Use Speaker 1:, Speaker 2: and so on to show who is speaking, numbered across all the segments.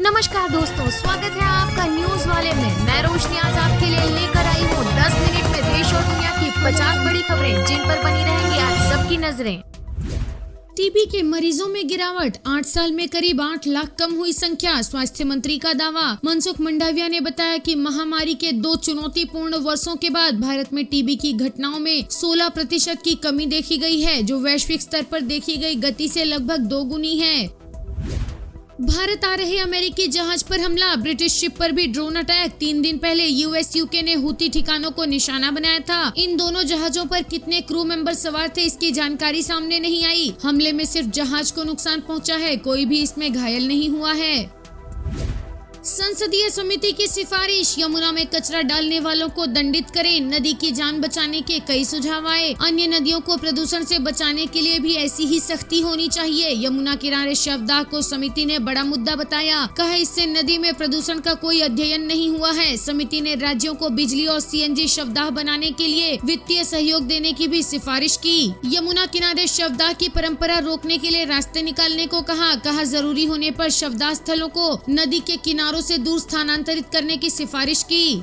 Speaker 1: नमस्कार दोस्तों, स्वागत है आपका न्यूज वाले में। मैं रोशनी आज आपके लिए लेकर आई हूँ 10 मिनट में देश और दुनिया की 50 बड़ी खबरें जिन पर बनी रहेंगी आज सबकी नजरें। टीबी के मरीजों में गिरावट, 8 साल में करीब 8 लाख कम हुई संख्या, स्वास्थ्य मंत्री का दावा। मनसुख मंडाविया ने बताया कि महामारी के 2 चुनौतीपूर्ण वर्षों के बाद भारत में टीबी की घटनाओं में 16% की कमी देखी गई है, जो वैश्विक स्तर पर देखी गई गति से लगभग 2 गुनी है। भारत आ रहे अमेरिकी जहाज पर हमला, ब्रिटिश शिप पर भी ड्रोन अटैक। 3 दिन पहले यूएस यूके ने हुती ठिकानों को निशाना बनाया था। इन दोनों जहाजों पर कितने क्रू मेंबर सवार थे, इसकी जानकारी सामने नहीं आई। हमले में सिर्फ जहाज को नुकसान पहुंचा है, कोई भी इसमें घायल नहीं हुआ है। संसदीय समिति की सिफारिश, यमुना में कचरा डालने वालों को दंडित करें। नदी की जान बचाने के कई सुझाव आए। अन्य नदियों को प्रदूषण से बचाने के लिए भी ऐसी ही सख्ती होनी चाहिए। यमुना किनारे शवदाह को समिति ने बड़ा मुद्दा बताया, कहा इससे नदी में प्रदूषण का कोई अध्ययन नहीं हुआ है। समिति ने राज्यों को बिजली और सीएनजी शवदाह बनाने के लिए वित्तीय सहयोग देने की भी सिफारिश की। यमुना किनारे शवदाह की परंपरा रोकने के लिए रास्ते निकालने को कहा जरूरी होने पर शवदाह स्थलों को नदी के किनारों से दूर स्थानांतरित करने की सिफारिश की।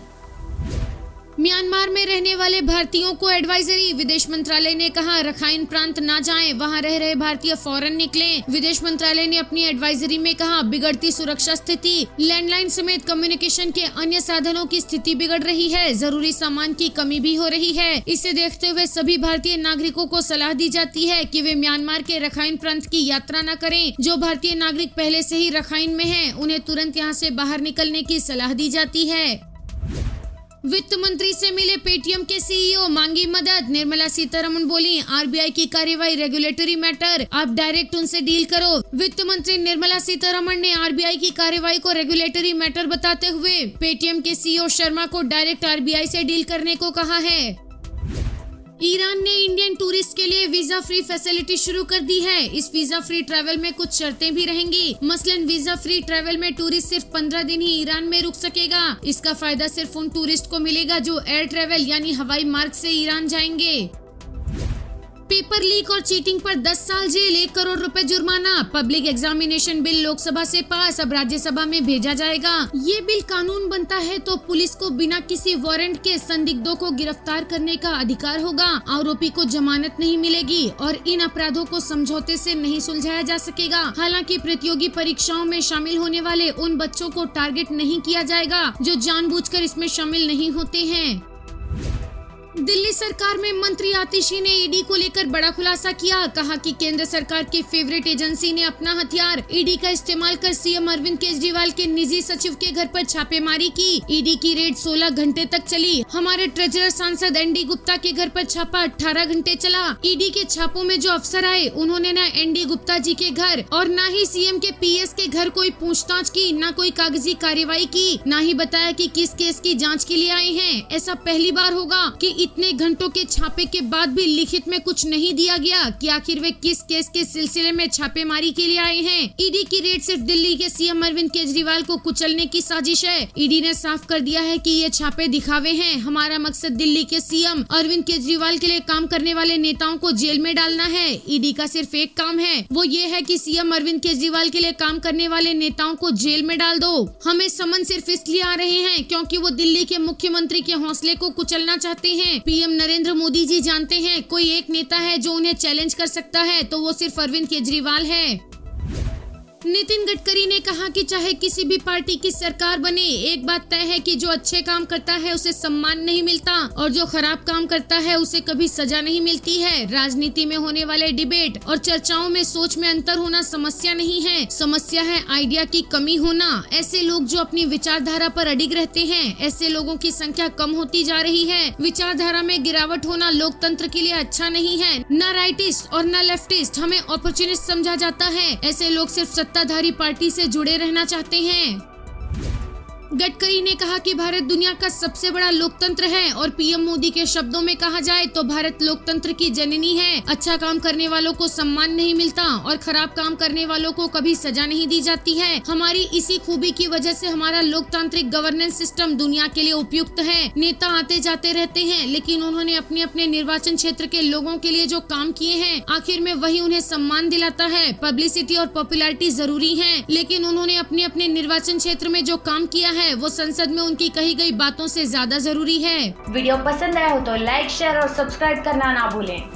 Speaker 1: म्यांमार में रहने वाले भारतीयों को एडवाइजरी, विदेश मंत्रालय ने कहा रखाइन प्रांत ना जाएं, वहां रह रहे भारतीय फौरन निकलें। विदेश मंत्रालय ने अपनी एडवाइजरी में कहा बिगड़ती सुरक्षा स्थिति, लैंडलाइन समेत कम्युनिकेशन के अन्य साधनों की स्थिति बिगड़ रही है, जरूरी सामान की कमी भी हो रही है। इसे देखते हुए सभी भारतीय नागरिकों को सलाह दी जाती है कि वे म्यांमार के रखाइन प्रांत की यात्रा न करें। जो भारतीय नागरिक पहले से ही रखाइन में हैं, उन्हें तुरंत यहां से बाहर निकलने की सलाह दी जाती है। वित्त मंत्री से मिले पेटीएम के सीईओ, मांगी मदद। निर्मला सीतारमण बोली आरबीआई की कार्रवाई रेगुलेटरी मैटर, आप डायरेक्ट उनसे डील करो। वित्त मंत्री निर्मला सीतारमण ने आरबीआई की कार्रवाई को रेगुलेटरी मैटर बताते हुए पेटीएम के सीईओ शर्मा को डायरेक्ट आरबीआई से डील करने को कहा है। ईरान ने इंडियन टूरिस्ट के लिए वीजा फ्री फैसिलिटी शुरू कर दी है। इस वीजा फ्री ट्रैवल में कुछ शर्तें भी रहेंगी। मसलन वीजा फ्री ट्रैवल में टूरिस्ट सिर्फ 15 दिन ही ईरान में रुक सकेगा। इसका फायदा सिर्फ उन टूरिस्ट को मिलेगा जो एयर ट्रैवल यानी हवाई मार्ग से ईरान जाएंगे। पेपर लीक और चीटिंग पर 10 साल जेल, 1 करोड़ रुपए जुर्माना। पब्लिक एग्जामिनेशन बिल लोकसभा से पास, अब राज्यसभा में भेजा जाएगा। ये बिल कानून बनता है तो पुलिस को बिना किसी वारंट के संदिग्धों को गिरफ्तार करने का अधिकार होगा। आरोपी को जमानत नहीं मिलेगी और इन अपराधों को समझौते से नहीं सुलझाया जा सकेगा। हालांकि प्रतियोगी परीक्षाओं में शामिल होने वाले उन बच्चों को टारगेट नहीं किया जाएगा जो जानबूझकर इसमें शामिल नहीं होते हैं। दिल्ली सरकार में मंत्री आतिशी ने ईडी को लेकर बड़ा खुलासा किया, कहा कि केंद्र सरकार की फेवरेट एजेंसी ने अपना हथियार ईडी का इस्तेमाल कर सीएम अरविंद केजरीवाल के निजी सचिव के घर पर छापेमारी की। ईडी की रेड 16 घंटे तक चली। हमारे ट्रेजरर सांसद एनडी गुप्ता के घर पर छापा 18 घंटे चला। ईडी के छापों में जो अफसर आए उन्होंने न एनडी गुप्ता जी के घर और न ही सीएम के पीएस के घर कोई पूछताछ की, न कोई कागजी कार्रवाई की, न ही बताया कि किस केस की जाँच के लिए आए हैं। ऐसा पहली बार होगा कि इतने घंटों के छापे के बाद भी लिखित में कुछ नहीं दिया गया कि आखिर वे किस केस के सिलसिले में छापेमारी के लिए आए हैं। ईडी की रेड सिर्फ दिल्ली के सीएम अरविंद केजरीवाल को कुचलने की साजिश है। ईडी ने साफ कर दिया है कि ये छापे दिखावे हैं। हमारा मकसद दिल्ली के सीएम अरविंद केजरीवाल के लिए काम करने वाले नेताओं को जेल में डालना है। ईडी का सिर्फ एक काम है, वो ये है कि सीएम अरविंद केजरीवाल के लिए काम करने वाले नेताओं को जेल में डाल दो। हमें समन सिर्फ इसलिए आ रहे हैं क्योंकि वो दिल्ली के मुख्यमंत्री के हौसले को कुचलना चाहते हैं। पीएम नरेंद्र मोदी जी जानते हैं कोई एक नेता है जो उन्हें चैलेंज कर सकता है तो वो सिर्फ अरविंद केजरीवाल है। नितिन गडकरी ने कहा कि चाहे किसी भी पार्टी की सरकार बने, एक बात तय है कि जो अच्छे काम करता है उसे सम्मान नहीं मिलता और जो खराब काम करता है उसे कभी सजा नहीं मिलती है। राजनीति में होने वाले डिबेट और चर्चाओं में सोच में अंतर होना समस्या नहीं है, समस्या है आइडिया की कमी होना। ऐसे लोग जो अपनी विचारधारा पर अडिग रहते हैं, ऐसे लोगों की संख्या कम होती जा रही है। विचारधारा में गिरावट होना लोकतंत्र के लिए अच्छा नहीं है। न राइटिस्ट और न लेफ्टिस्ट, हमें अपॉर्चुनिस्ट समझा जाता है। ऐसे लोग सिर्फ सत्ताधारी पार्टी से जुड़े रहना चाहते हैं। गडकरी ने कहा कि भारत दुनिया का सबसे बड़ा लोकतंत्र है और पीएम मोदी के शब्दों में कहा जाए तो भारत लोकतंत्र की जननी है। अच्छा काम करने वालों को सम्मान नहीं मिलता और खराब काम करने वालों को कभी सजा नहीं दी जाती है। हमारी इसी खूबी की वजह से हमारा लोकतांत्रिक गवर्नेंस सिस्टम दुनिया के लिए उपयुक्त है। नेता आते जाते रहते हैं, लेकिन उन्होंने अपने अपने निर्वाचन क्षेत्र के लोगों के लिए जो काम किए हैं, आखिर में वही उन्हें सम्मान दिलाता है। पब्लिसिटी और पॉपुलैरिटी जरूरी है, लेकिन उन्होंने अपने अपने निर्वाचन क्षेत्र में जो काम किया है वो संसद में उनकी कही गई बातों से ज्यादा जरूरी है।
Speaker 2: वीडियो पसंद आया हो तो लाइक, शेयर और सब्सक्राइब करना ना भूलें।